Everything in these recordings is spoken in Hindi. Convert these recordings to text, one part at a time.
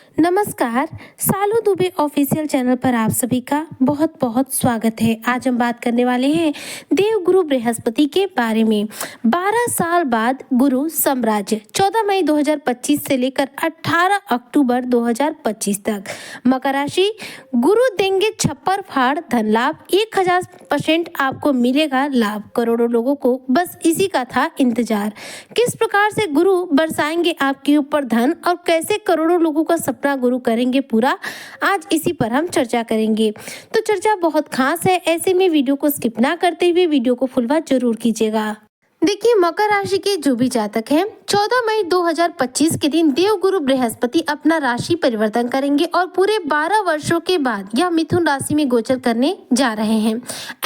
नमस्कार। सालू दुबे ऑफिशियल चैनल पर आप सभी का बहुत बहुत स्वागत है। आज हम बात करने वाले हैं देव गुरु बृहस्पति के बारे में। 12 साल बाद गुरु साम्राज्य 14 मई 2025 से लेकर 18 अक्टूबर 2025 तक। मकर राशि, गुरु देंगे छप्पर फाड़ धन लाभ, 1000% आपको मिलेगा लाभ। करोड़ों लोगों को बस इसी का था इंतजार। किस प्रकार से गुरु बरसाएंगे आपके ऊपर धन और कैसे करोड़ों लोगों का सपना गुरु करेंगे पूरा, आज इसी पर हम चर्चा करेंगे। तो चर्चा बहुत खास है, ऐसे में वीडियो को स्किप ना करते हुए वीडियो को फुल वॉच जरूर कीजिएगा। देखिए, मकर राशि के जो भी जातक हैं 14 मई 2025 के दिन देव गुरु बृहस्पति अपना राशि परिवर्तन करेंगे और पूरे 12 वर्षों के बाद यह मिथुन राशि में गोचर करने जा रहे हैं।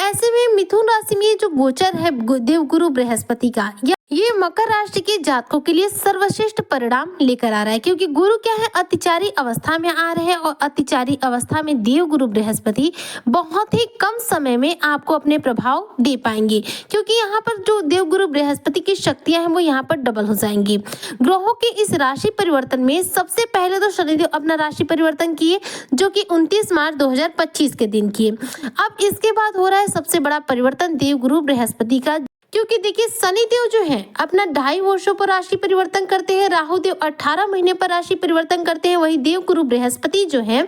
ऐसे में मिथुन राशि में जो गोचर है देव गुरु बृहस्पति का, ये मकर राशि के जातकों के लिए सर्वश्रेष्ठ परिणाम लेकर आ रहा है, क्योंकि गुरु क्या है, अतिचारी अवस्था में आ रहे हैं और अतिचारी अवस्था में देव गुरु बृहस्पति बहुत ही कम समय में आपको अपने प्रभाव दे पाएंगे, क्योंकि यहाँ पर जो देव गुरु बृहस्पति की शक्तियां हैं वो यहाँ पर डबल हो जाएंगी। ग्रहों के इस राशि परिवर्तन में सबसे पहले तो शनिदेव अपना राशि परिवर्तन किए, जो कि 29 मार्च 2025 के दिन किए। अब इसके बाद हो रहा है सबसे बड़ा परिवर्तन देव गुरु बृहस्पति का, क्योंकि देखिए शनिदेव जो है अपना 2.5 वर्षों पर राशि परिवर्तन करते हैं, राहु देव 18 महीने पर राशि परिवर्तन करते हैं, वही देव गुरु बृहस्पति जो है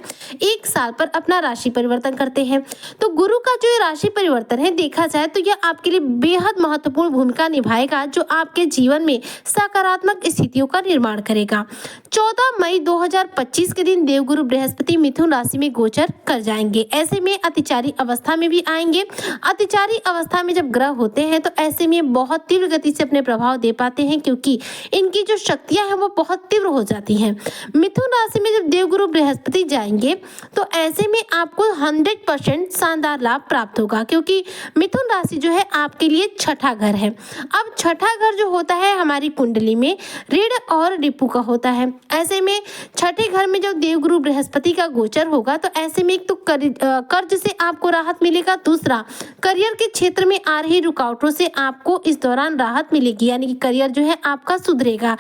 1 साल पर अपना राशि परिवर्तन करते हैं। तो गुरु का जो ये राशि परिवर्तन है देखा जाए तो यह आपके लिए बेहद महत्वपूर्ण भूमिका निभाएगा, जो आपके जीवन में सकारात्मक स्थितियों का निर्माण करेगा। 14 मई 2025 के दिन देव गुरु बृहस्पति मिथुन राशि में गोचर कर जाएंगे। ऐसे में अतिचारी अवस्था में भी आएंगे। अतिचारी अवस्था में जब ग्रह होते हैं तो ऐसे में बहुत तीव्र गति से अपने प्रभाव दे पाते हैं, क्योंकि इनकी जो शक्तियां हैं वो बहुत तीव्र हो जाती हैं। मिथुन राशि में जब देवगुरु बृहस्पति जाएंगे तो ऐसे में आपको 100% शानदार लाभ प्राप्त होगा, क्योंकि मिथुन राशि जो है आपके लिए छठा घर है। अब छठा घर जो होता है हमारी कुंडली में ऋण और रिपु का होता है। ऐसे में छठे घर में जब देवगुरु बृहस्पति का गोचर होगा तो ऐसे में एक तो कर्ज से आपको राहत मिलेगा, दूसरा करियर के क्षेत्र में आ रही रुकावटों से आपको इस दौरान राहत मिलेगी, यानी कि करियर जो है आपका सुधरेगा।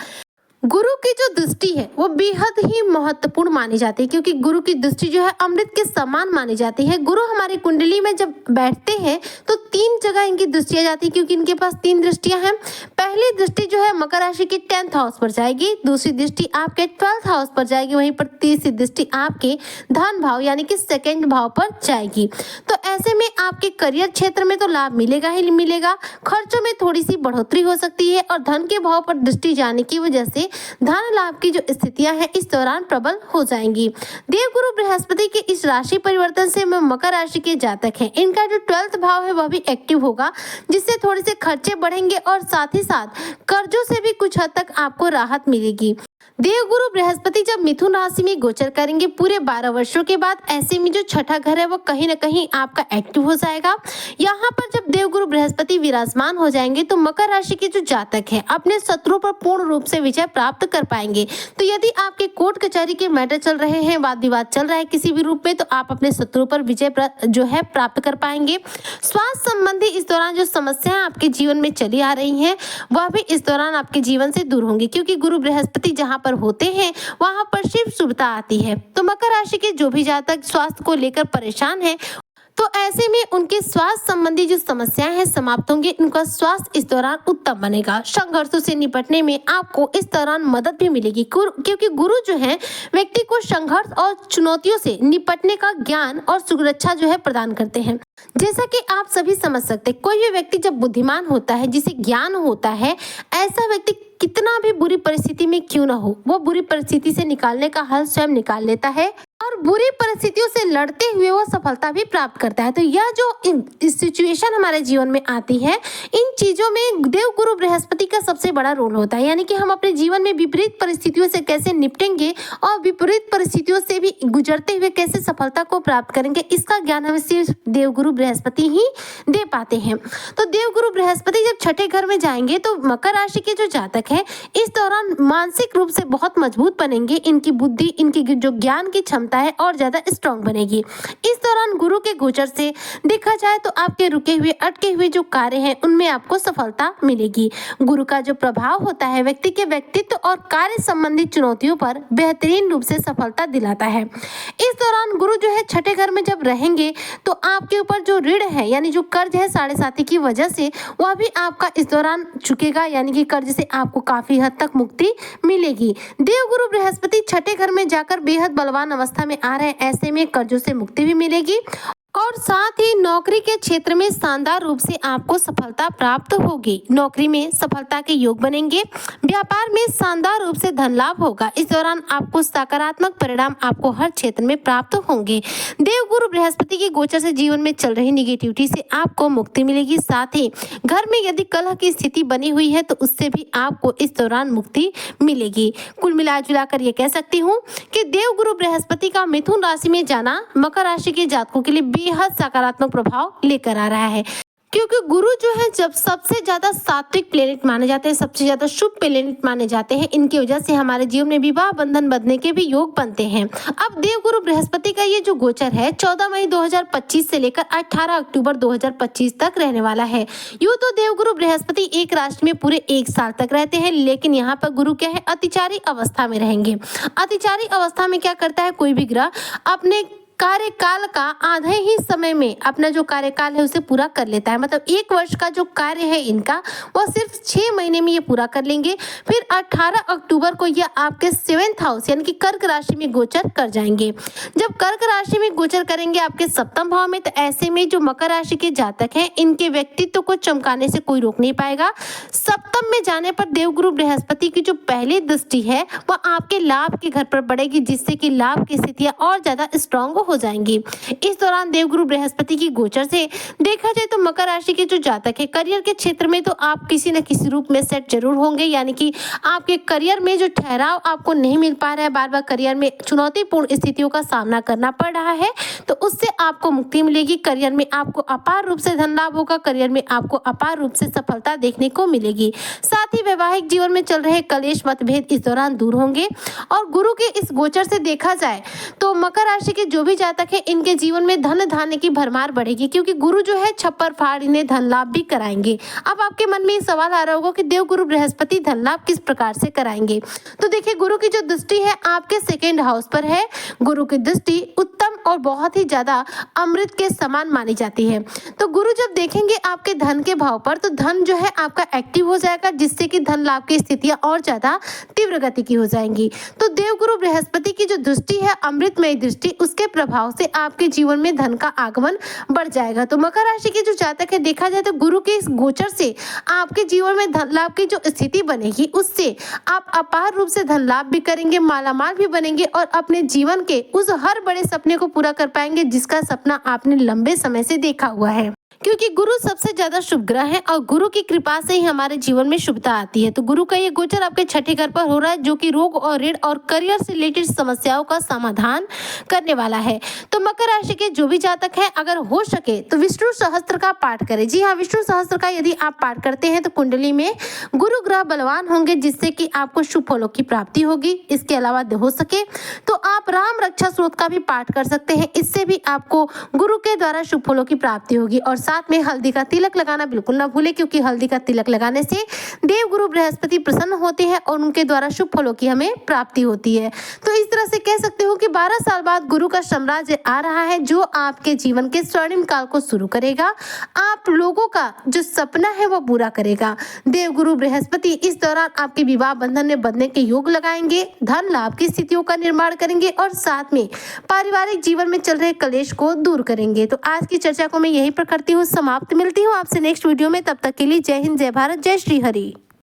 गुरु की जो दृष्टि है वो बेहद ही महत्वपूर्ण मानी जाती है, क्योंकि गुरु की दृष्टि जो है अमृत के समान मानी जाती है। गुरु हमारी कुंडली में जब बैठते हैं तो 3 जगह इनकी दृष्टि आ जाती है, क्योंकि इनके पास 3 दृष्टियां हैं। पहली दृष्टि जो है मकर राशि के 10th हाउस पर जाएगी, दूसरी दृष्टि आपके 12th हाउस पर जाएगी, वहीं पर तीसरी दृष्टि आपके धन भाव यानी कि 2nd भाव पर जाएगी। तो ऐसे में आपके करियर क्षेत्र में तो लाभ मिलेगा ही मिलेगा, खर्चों में थोड़ी सी बढ़ोतरी हो सकती है और धन के भाव पर दृष्टि जाने की वजह से धन लाभ की जो स्थितियां हैं इस दौरान प्रबल हो जाएंगी। देवगुरु बृहस्पति के इस राशि परिवर्तन से मकर राशि के जातक हैं, इनका जो 12th भाव है वह भी एक्टिव होगा, जिससे थोड़े से खर्चे बढ़ेंगे और साथ ही साथ कर्जों से भी कुछ हद तक आपको राहत मिलेगी। देवगुरु बृहस्पति जब मिथुन राशि में गोचर करेंगे पूरे 12 वर्षों के बाद, ऐसे में जो छठा घर है वो कहीं ना कहीं आपका एक्टिव हो जाएगा। यहाँ पर जब देवगुरु बृहस्पति विराजमान हो जाएंगे तो मकर राशि के जो जातक हैं अपने शत्रुओं पर पूर्ण रूप से विजय प्राप्त कर पाएंगे। तो यदि आपके कोर्ट कचहरी के मैटर चल रहे हैं, वाद विवाद चल रहा है किसी भी रूप में, तो आप अपने शत्रुओं पर विजय जो है प्राप्त कर पाएंगे। स्वास्थ्य संबंधी इस दौरान जो समस्याएं आपके जीवन में चली आ रही हैं वह भी इस दौरान आपके जीवन से दूर होंगी, क्योंकि गुरु बृहस्पति जहाँ पर होते हैं वहां पर सिर्फ शुभता आती है। तो मकर राशि के जो भी जातक स्वास्थ्य को लेकर परेशान हैं, तो ऐसे में उनके स्वास्थ्य संबंधी जो समस्याएं हैं समाप्त होंगे, उनका स्वास्थ्य इस दौरान उत्तम बनेगा। संघर्षों से निपटने में आपको इस दौरान मदद भी मिलेगी, क्योंकि गुरु जो है व्यक्ति को संघर्ष और चुनौतियों से निपटने का ज्ञान और सुरक्षा जो है प्रदान करते हैं। जैसा कि आप सभी समझ सकते हैं, कोई भी व्यक्ति जब बुद्धिमान होता है, जिसे ज्ञान होता है, ऐसा व्यक्ति कितना भी बुरी परिस्थिति में क्यों ना हो, वो बुरी परिस्थिति से निकालने का हल स्वयं निकाल लेता है और बुरी परिस्थितियों से लड़ते हुए वो सफलता भी प्राप्त करता है। तो यह जो सिचुएशन हमारे जीवन में आती है, इन चीजों में देव गुरु बृहस्पति का सबसे बड़ा रोल होता है, यानी कि हम अपने जीवन में विपरीत परिस्थितियों से कैसे निपटेंगे और विपरीत परिस्थितियों से भी गुजरते हुए कैसे सफलता को प्राप्त करेंगे, इसका ज्ञान हमें सिर्फ देवगुरु बृहस्पति ही दे पाते हैं। तो देवगुरु बृहस्पति जब छठे घर में जाएंगे तो मकर राशि के जो जातक है इस दौरान मानसिक रूप से बहुत मजबूत बनेंगे। इनकी बुद्धि, इनकी जो ज्ञान की क्षमता है है और ज्यादा स्ट्रॉन्ग बनेगी। इस दौरान गुरु के गोचर से देखा जाए तो आपके रुके हुए अटके हुए जो कार्य हैं उनमें आपको सफलता मिलेगी। गुरु का जो प्रभाव होता है व्यक्ति के व्यक्तित्व और कार्य संबंधित चुनौतियों पर बेहतरीन रूप से सफलता दिलाता है। इस दौरान गुरु जो है छठे घर में जब रहेंगे तो आपके ऊपर जो ऋण है यानी जो कर्ज है साढ़े साथी की वजह से वह भी आपका इस दौरान चुकेगा, यानी कि कर्ज से आपको काफी हद तक मुक्ति मिलेगी। देवगुरु बृहस्पति छठे घर में जाकर बेहद बलवान अवस्था में आ रहे हैं, ऐसे में कर्जों से मुक्ति भी मिलेगी और साथ ही नौकरी के क्षेत्र में शानदार रूप से आपको सफलता प्राप्त होगी। नौकरी में सफलता के योग बनेंगे, व्यापार में शानदार रूप से धन लाभ होगा। इस दौरान आपको सकारात्मक परिणाम आपको हर क्षेत्र में प्राप्त होंगे। देवगुरु बृहस्पति के गोचर से जीवन में चल रही निगेटिविटी से आपको मुक्ति मिलेगी। साथ ही घर में यदि कलह की स्थिति बनी हुई है तो उससे भी आपको इस दौरान मुक्ति मिलेगी। कुल मिलाजुलाकर ये कह सकती हूँ कि देवगुरु बृहस्पति का मिथुन राशि में जाना मकर राशि के जातकों के लिए बेहद सकारात्मक प्रभाव लेकर आ रहा है, क्योंकि गुरु जो है जब सबसे ज्यादा सात्विक प्लेनेट माने जाते हैं, सबसे ज्यादा शुभ प्लेनेट माने जाते हैं, इनकी वजह से हमारे जीवन में विवाह बंधन बंधने के भी योग बनते हैं। अब देवगुरु बृहस्पति का ये जो गोचर है 14 मई 2025 से लेकर 18 अक्टूबर 2025 तक रहने वाला है। यूँ तो देवगुरु बृहस्पति एक राशि में पूरे 1 साल तक रहते हैं, लेकिन यहाँ पर गुरु क्या है अतिचारी अवस्था में रहेंगे। अतिचारी अवस्था में क्या करता है कोई भी ग्रह अपने कार्यकाल का आधे ही समय में अपना जो कार्यकाल है उसे पूरा कर लेता है। मतलब 1 वर्ष का जो कार्य है इनका वह सिर्फ 6 महीने में ये पूरा कर लेंगे। फिर 18 अक्टूबर को यह आपके 7th हाउस यानी कि कर्क राशि में गोचर कर जाएंगे। जब कर्क राशि में गोचर करेंगे आपके 7वें भाव में, तो ऐसे में जो मकर राशि के जातक हैं इनके व्यक्तित्व को चमकाने से कोई रोक नहीं पाएगा। 7वें में जाने पर देवगुरु बृहस्पति की जो पहली दृष्टि है वह आपके लाभ के घर पर पड़ेगी, जिससे कि लाभ की स्थितियां और ज्यादा स्ट्रॉन्ग हो जाएंगी। इस दौरान देवगुरु बृहस्पति की गोचर से देखा जाए तो मकर राशि के जो जातक है करियर के क्षेत्र में तो आप किसी न किसी रूप में सेट जरूर होंगे, यानी कि आपके करियर में जो ठहराव आपको नहीं मिल पा रहा है, बार बार करियर में चुनौतीपूर्ण स्थितियों का सामना करना पड़ रहा है, तो उससे आपको मुक्ति मिलेगी। करियर में आपको अपार रूप से धन लाभ होगा, करियर में आपको अपार रूप से सफलता देखने को मिलेगी। साथ ही वैवाहिक जीवन में चल रहे कलेश मतभेद इस दौरान दूर होंगे। और गुरु के इस गोचर से देखा जाए तो मकर राशि के जो भी जातक है इनके जीवन में धन धान्य की भरमार बढ़ेगी, क्योंकि गुरु जो है छप्पर फाड़ इन्हें धन लाभ भी कराएंगे। अब आपके मन में सवाल आ रहा होगा कि देवगुरु बृहस्पति धन लाभ किस प्रकार से कराएंगे। तो देखिए गुरु की जो दृष्टि है आपके 2nd हाउस पर है। गुरु की दृष्टि उत्तम और बहुत ही ज्यादा अमृत के समान मानी जाती है। तो गुरु जब देखेंगे आपके धन के भाव पर तो धन जो है आपका एक्टिव हो जाएगा, जिससे कि धन लाभ की स्थितियां और ज्यादा तीव्र गति की हो जाएंगी। तो देवगुरु बृहस्पति की जो दृष्टि है अमृतमय दृष्टि, उसके प्रभाव से आपके जीवन में धन का आगमन बढ़ जाएगा। तो मकर राशि के जो जातक है देखा जाए तो गुरु के इस गोचर से आपके जीवन में धन लाभ की जो स्थिति बनेगी उससे आप अपार रूप से धन लाभ भी करेंगे, मालामाल भी बनेंगे और अपने जीवन के उस हर बड़े सपने को पूरा कर पाएंगे जिसका सपना आपने लंबे समय से देखा हुआ है, क्योंकि गुरु सबसे ज्यादा शुभ ग्रह है और गुरु की कृपा से ही हमारे जीवन में शुभता आती है। तो गुरु का ये गोचर आपके छठे घर पर हो रहा है, जो कि रोग और ऋण और करियर से रिलेटेड समस्याओं का समाधान करने वाला है। तो मकर राशि के जो भी जातक हैं अगर हो सके तो विष्णु सहस्त्र का पाठ करें। जी हाँ, विष्णु सहस्त्र का यदि आप पाठ करते हैं तो कुंडली में गुरु ग्रह बलवान होंगे, जिससे कि आपको शुभ फलों की प्राप्ति होगी। इसके अलावा हो सके तो आप राम रक्षा स्त्रोत का भी पाठ कर सकते हैं, इससे भी आपको गुरु के द्वारा शुभ फलों की प्राप्ति होगी। और साथ में हल्दी का तिलक लगाना बिल्कुल ना भूलें, क्योंकि हल्दी का तिलक लगाने से देवगुरु बृहस्पति प्रसन्न होते हैं और उनके द्वारा शुभ फलों की हमें प्राप्ति होती है। तो इस तरह से कह सकते हो कि 12 साल बाद गुरु का साम्राज्य आ रहा है, जो आपके जीवन के स्वर्णिम काल को शुरू करेगा। आप लोगों का जो सपना है वो पूरा करेगा। देवगुरु बृहस्पति इस दौरान आपके विवाह बंधन में बंधने के योग लगाएंगे, धन लाभ की स्थितियों का निर्माण करेंगे और साथ में पारिवारिक जीवन में चल रहे कलेश को दूर करेंगे। तो आज की चर्चा को मैं यहीं पर करती हूँ समाप्त। मिलती हूँ आपसे नेक्स्ट वीडियो में, तब तक के लिए जय हिंद, जय भारत, जय श्री हरि।